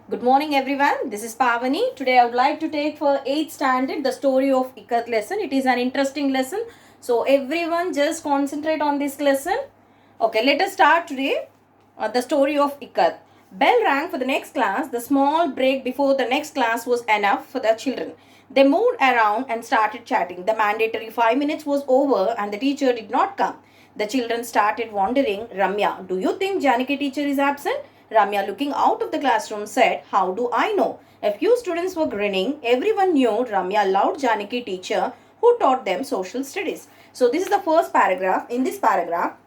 Good morning everyone. This is Pavani. Today I would like to take for 8th standard the story of Ikat lesson. It is an interesting lesson. So everyone just concentrate on this lesson. Okay, let us start today the story of Ikat. Bell rang for the next class. The small break before the next class was enough for the children. They moved around and started chatting. The mandatory 5 minutes was over and the teacher did not come. The children started wondering, Ramya, do you think Janaki teacher is absent? Ramya, looking out of the classroom, said, How do I know? A few students were grinning. Everyone knew Ramya loved Janaki teacher who taught them social studies. So this is the first paragraph. In this paragraph,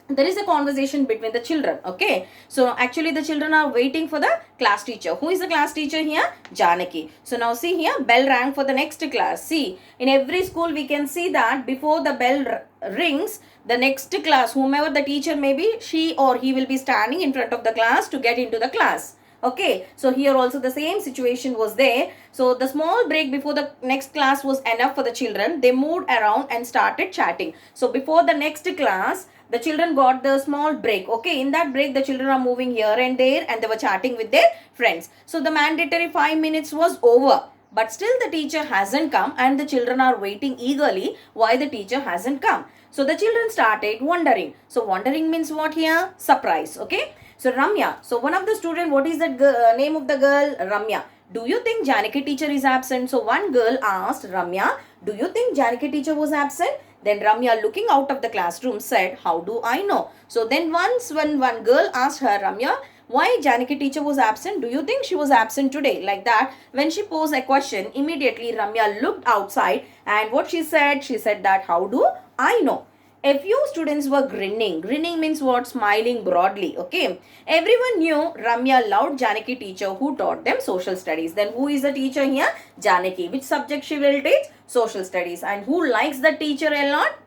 there is a conversation between the children. Okay, so actually the children are waiting for the class teacher. Who is the class teacher here? Janaki. So now see here, bell rang for the next class. See, in every school we can see that before the bell rings, the next class, whomever the teacher may be, she or he will be standing in front of the class to get into the class. Okay, so here also the same situation was there. So the small break before the next class was enough for the children. They moved around and started chatting. So before the next class, the children got the small break. Okay, in that break the children are moving here and there and they were chatting with their friends. So the mandatory 5 minutes was over, but still the teacher hasn't come and the children are waiting eagerly why the teacher hasn't come. So the children started wondering. So wondering means what here? Surprise. Okay, so Ramya, so one of the student, what is the name of the girl? Ramya. Do you think Janaki teacher is absent? So one girl asked Ramya, do you think Janaki teacher was absent? Then Ramya, looking out of the classroom, said, How do I know? So then once when one girl asked her, Ramya, why Janaki teacher was absent? Do you think she was absent today? Like that, when she posed a question, immediately Ramya looked outside and what she said that, How do I know? A few students were grinning. Grinning means what? Smiling broadly. Okay. Everyone knew Ramya loved Janaki teacher who taught them social studies. Then who is the teacher here? Janaki. Which subject she will teach? Social studies. And who likes the teacher a lot?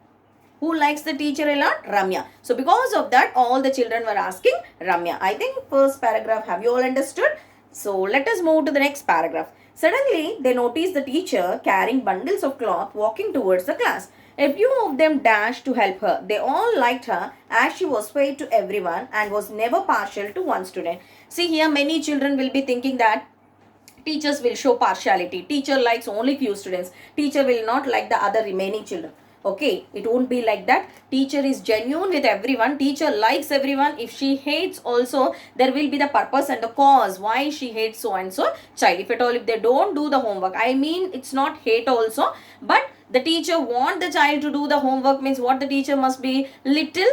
Who likes the teacher a lot? Ramya. So because of that, all the children were asking Ramya. I think first paragraph, have you all understood? So let us move to the next paragraph. Suddenly, they noticed the teacher carrying bundles of cloth walking towards the class. A few of them dashed to help her. They all liked her as she was fair to everyone and was never partial to one student. See here, many children will be thinking that teachers will show partiality. Teacher likes only few students. Teacher will not like the other remaining children. Okay, it won't be like that. Teacher is genuine with everyone. Teacher likes everyone. If she hates also, there will be the purpose and the cause why she hates so and so child. If at all, if they don't do the homework, I mean, it's not hate also, but the teacher want the child to do the homework means what the teacher must be little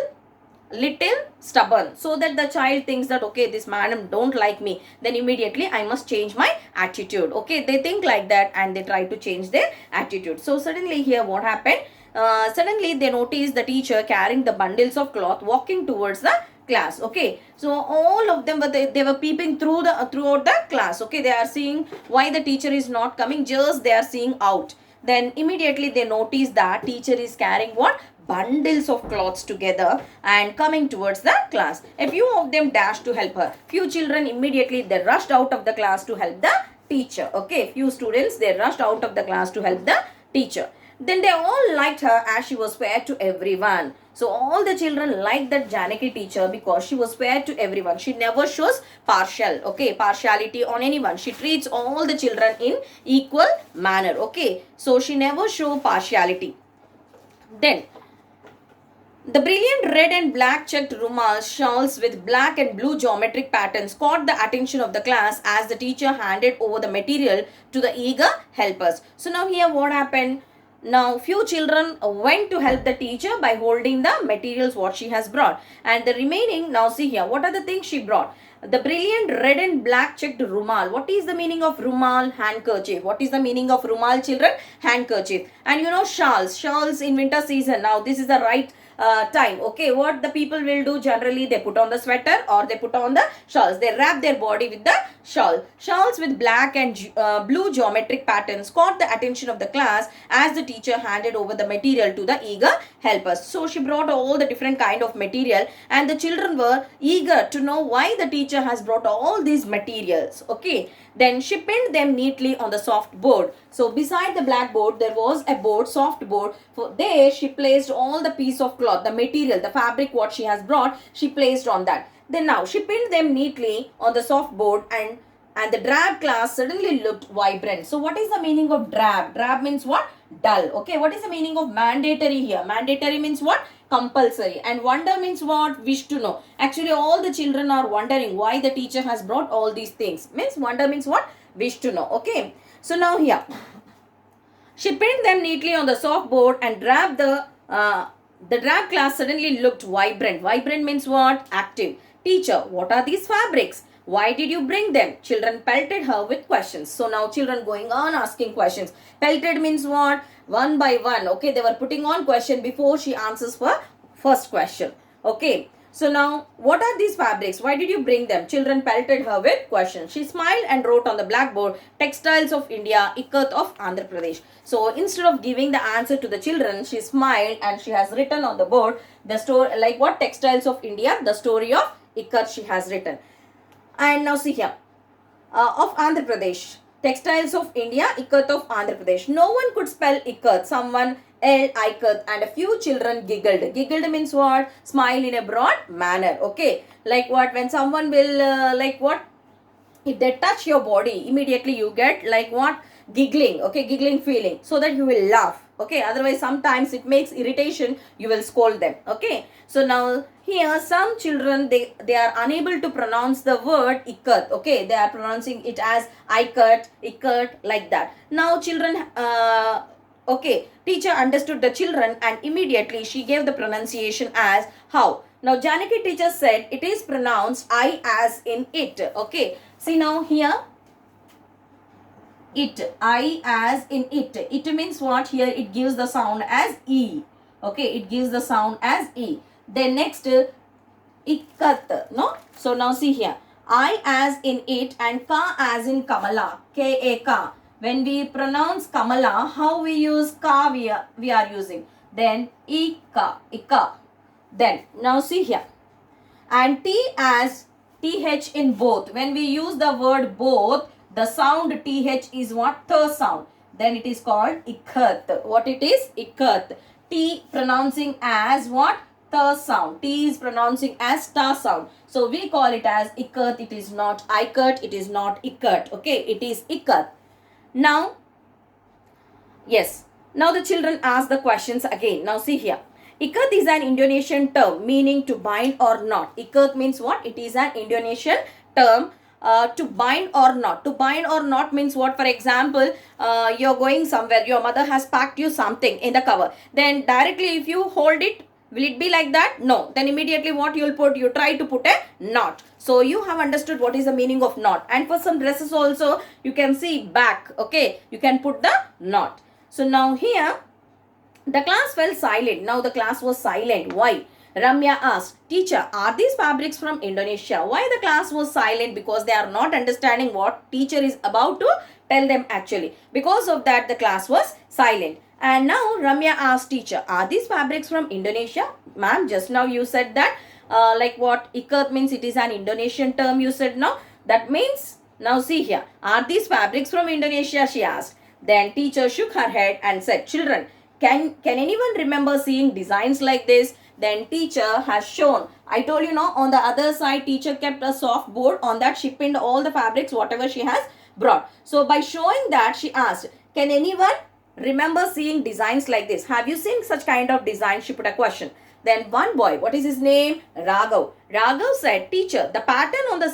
stubborn, so that the child thinks that okay, this madam don't like me, then immediately I must change my attitude. Okay, they think like that and they try to change their attitude. So suddenly here what happened, suddenly they noticed the teacher carrying the bundles of cloth walking towards the class. Okay, so all of them were they were peeping throughout the class. Okay, they are seeing why the teacher is not coming, just they are seeing out. Then immediately they noticed that teacher is carrying what? Bundles of cloths together and coming towards the class. A few of them dashed to help her. Few children immediately they rushed out of the class to help the teacher. Okay, few students they rushed out of the class to help the teacher. Then they all liked her as she was fair to everyone. So all the children liked that Janaki teacher because she was fair to everyone. She never shows partial, okay, partiality on anyone. She treats all the children in equal manner. Okay, so she never show partiality. Then the brilliant red and black checked rumal shawls with black and blue geometric patterns caught the attention of the class as the teacher handed over the material to the eager helpers. So now here what happened? Now few children went to help the teacher by holding the materials what she has brought, and the remaining, now see here, what are the things she brought? The brilliant red and black checked rumal. What is the meaning of rumal? Handkerchief. What is the meaning of rumal, children? Handkerchief. And you know shawls. Shawls in winter season. Now this is the right time. Okay, what the people will do generally, they put on the sweater or they put on the shawls. They wrap their body with the shawl. Shawls with black and blue geometric patterns caught the attention of the class as the teacher handed over the material to the eager helpers. So she brought all the different kind of material and the children were eager to know why the teacher has brought all these materials. Okay, then she pinned them neatly on the soft board. So beside the blackboard there was a board, soft board. For there she placed all the piece of cloth, the material, the fabric what she has brought, she placed on that. Then now she pinned them neatly on the soft board and the drab class suddenly looked vibrant. So what is the meaning of drab? Drab means what? Dull. Okay, what is the meaning of mandatory here? Mandatory means what? Compulsory. And wonder means what? Wish to know. Actually, all the children are wondering why the teacher has brought all these things. Means wonder means what? Wish to know. Okay. So now here, she pinned them neatly on the soft board and the drab class suddenly looked vibrant. Vibrant means what? Active. Teacher, what are these fabrics? Why did you bring them? Children pelted her with questions. So now children going on asking questions. Pelted means what? One by one. Okay, they were putting on question before she answers for first question. Okay. So now, what are these fabrics? Why did you bring them? Children pelted her with questions. She smiled and wrote on the blackboard, Textiles of India, Ikat of Andhra Pradesh. So instead of giving the answer to the children, she smiled and she has written on the board the story, like what? Textiles of India, the story of Ikat she has written. And now see here, of Andhra Pradesh. Textiles of India, Ikat of Andhra Pradesh. No one could spell Ikat. Someone Ikat, and a few children giggled. Giggled means what? Smile in a broad manner. Okay. Like what? When someone will, like what? If they touch your body, immediately you get like what? Giggling. Okay. Giggling feeling. So that you will laugh. Okay. Otherwise, sometimes it makes irritation. You will scold them. Okay. So now here some children, they are unable to pronounce the word ikat. Okay. They are pronouncing it as ikat, like that. Now children, okay, teacher understood the children and immediately she gave the pronunciation as how. Now Janaki teacher said it is pronounced I as in it. Okay. See now here, it, I as in it. It means what? Here it gives the sound as E. Okay, it gives the sound as E. Then next, ikat, no? So now see here, I as in it and ka as in Kamala, K-A-K. When we pronounce Kamala, how we use ka we are using. Then ika. Then now see here, and T as TH in both. When we use the word both, the sound TH is what? The sound. Then it is called ikat. What it is? Ikat. T pronouncing as what? The sound. T is pronouncing as ta sound. So we call it as ikat. It is not ikat. It is not ikat. Okay. It is ikat. Now, yes. Now the children ask the questions again. Now see here. Ikat is an Indonesian term meaning to bind or not. Ikat means what? It is an Indonesian term. To bind or not. To bind or not means what? For example, you're going somewhere, your mother has packed you something in the cover. Then directly if you hold it, will it be like that? No. Then immediately what you'll put? You try to put a knot. So you have understood what is the meaning of knot. And for some dresses also, you can see back. Okay. You can put the knot. So now here, the class fell silent. Now the class was silent. Why? Ramya asked, teacher, are these fabrics from Indonesia? Why the class was silent? Because they are not understanding what teacher is about to tell them actually. Because of that, the class was silent. And now Ramya asked teacher, are these fabrics from Indonesia? Ma'am, just now you said that, like what? Ikat means it is an Indonesian term you said now. That means, now see here, are these fabrics from Indonesia? She asked. Then teacher shook her head and said, children, can anyone remember seeing designs like this? Then teacher has shown. I told you now, on the other side, teacher kept a soft board. On that, she pinned all the fabrics, whatever she has brought. So by showing that, she asked, can anyone remember seeing designs like this? Have you seen such kind of design? She put a question. Then one boy, what is his name? Raghav. Raghav said, teacher, the pattern on the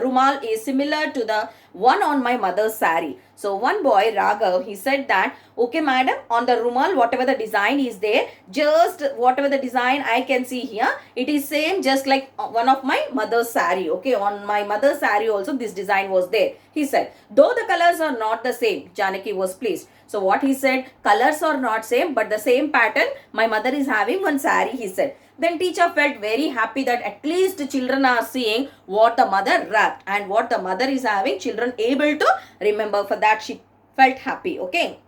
rumal is similar to the one on my mother's sari. So one boy, Raghav, he said that, okay madam, on the rumal, whatever the design is there, just whatever the design I can see here, it is same just like one of my mother's sari. Okay, on my mother's sari also this design was there. He said, though the colors are not the same, Janaki was pleased. So what he said, colors are not same, but the same pattern, my mother is having one sari, he said. Then teacher felt very happy that at least children are seeing what the mother wrapped and what the mother is having, children able to remember. For that she felt happy. Okay.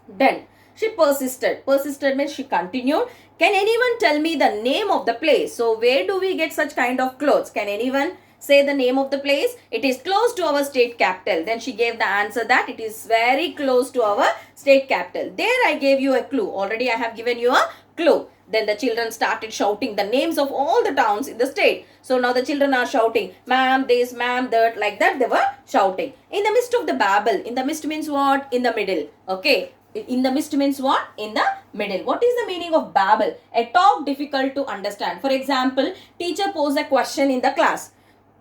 Then she persisted. Persisted means she continued. Can anyone tell me the name of the place? So where do we get such kind of clothes? Can anyone say the name of the place? It is close to our state capital. Then she gave the answer that it is very close to our state capital. There I gave you a clue. Already I have given you a clue. Then the children started shouting the names of all the towns in the state. So now the children are shouting, ma'am this, ma'am that, like that they were shouting. In the midst of the babble, in the midst means what? In the middle. Okay. In the midst means what? In the middle. What is the meaning of babble? A talk difficult to understand. For example, teacher posed a question in the class.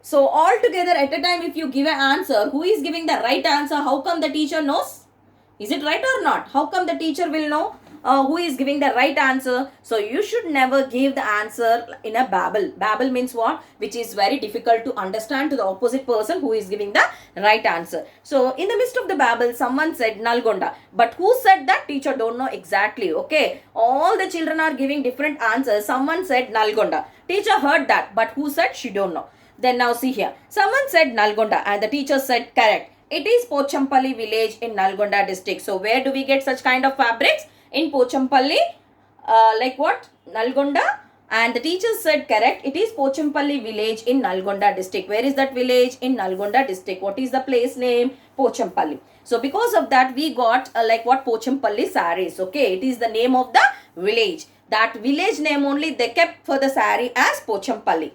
So all together at a time, if you give an answer, who is giving the right answer? How come the teacher knows? Is it right or not? How come the teacher will know who is giving the right answer? So you should never give the answer in a babble. Babble means what? Which is very difficult to understand to the opposite person who is giving the right answer. So in the midst of the babble, someone said Nalgonda. But who said that? Teacher don't know exactly. Okay. All the children are giving different answers. Someone said Nalgonda. Teacher heard that. But who said? She don't know. Then now see here. Someone said Nalgonda and the teacher said correct. It is Pochampalli village in Nalgonda district. So where do we get such kind of fabrics? In Pochampalli, like what? Nalgonda. And the teacher said correct. It is Pochampalli village in Nalgonda district. Where is that village? In Nalgonda district. What is the place name? Pochampalli. So because of that we got like what? Pochampalli sarees. Okay. It is the name of the village. That village name only they kept for the saree as Pochampalli.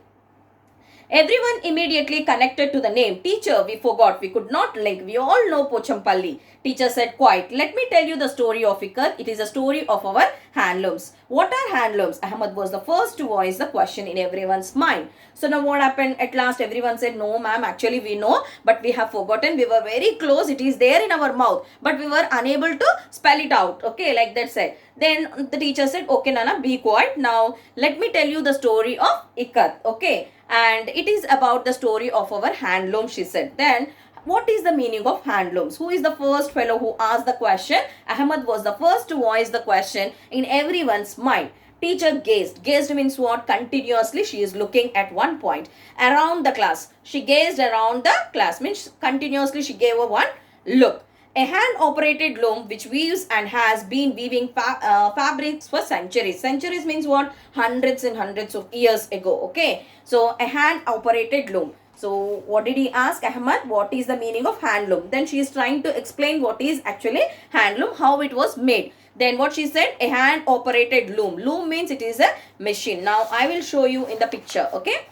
Everyone immediately connected to the name. Teacher, we forgot. We could not link. We all know Pochampalli. Teacher said, quite. Let me tell you the story of Ikat. It is a story of our handlooms. What are handlooms? Ahmed was the first to voice the question in everyone's mind. So now what happened? At last everyone said, no ma'am, actually we know, but we have forgotten. We were very close. It is there in our mouth, but we were unable to spell it out. Okay, like that said. Then the teacher said, okay Nana, be quiet. Now let me tell you the story of Ikat. Okay. And it is about the story of our handloom, she said. Then what is the meaning of handlooms? Who is the first fellow who asked the question? Ahmed was the first to voice the question in everyone's mind. Teacher gazed. Gazed means what? Continuously she is looking at one point around the class. She gazed around the class means continuously she gave a one look. A hand-operated loom which weaves and has been weaving fabrics for centuries. Centuries means what? Hundreds and hundreds of years ago. Okay. So, a hand-operated loom. So, what did he ask Ahmed? What is the meaning of handloom? Then she is trying to explain what is actually handloom, how it was made. Then what she said? A hand-operated loom. Loom means it is a machine. Now, I will show you in the picture. Okay.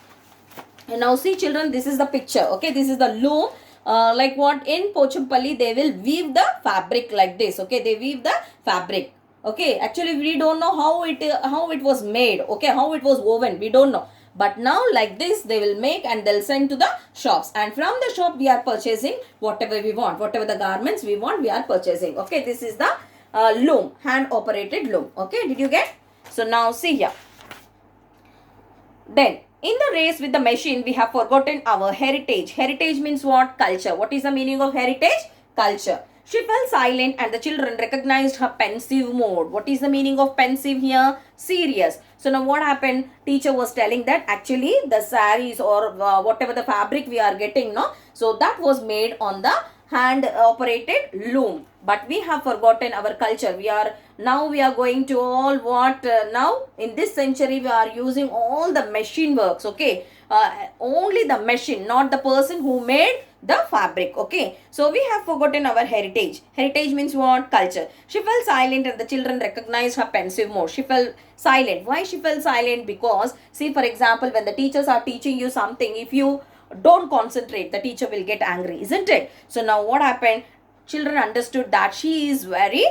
And now see children, this is the picture. Okay. This is the loom. Like what? In Pochampalli they will weave the fabric like this. Okay, they weave the fabric. Okay, actually we don't know how it was made. Okay, how it was woven, we don't know. But now like this they will make and they'll send to the shops, and from the shop we are purchasing whatever we want, whatever the garments we want we are purchasing. Okay, this is the loom, hand operated loom. Okay, did you get? So now see here. Then in the race with the machine, we have forgotten our heritage. Heritage means what? Culture. What is the meaning of heritage? Culture. She fell silent and the children recognized her pensive mood. What is the meaning of pensive here? Serious. So now what happened? Teacher was telling that actually the sarees or whatever the fabric we are getting, no? So that was made on the hand operated loom. But we have forgotten our culture. We are going to all what now in this century we are using all the machine works. Okay, only the machine, not the person who made the fabric. Okay, so we have forgotten our heritage. Heritage means what? Culture. She fell silent and the children recognized her pensive mood. She fell silent. Why she fell silent? Because see, for example, when the teachers are teaching you something, if you don't concentrate, the teacher will get angry, isn't it? So now what happened? Children understood that she is very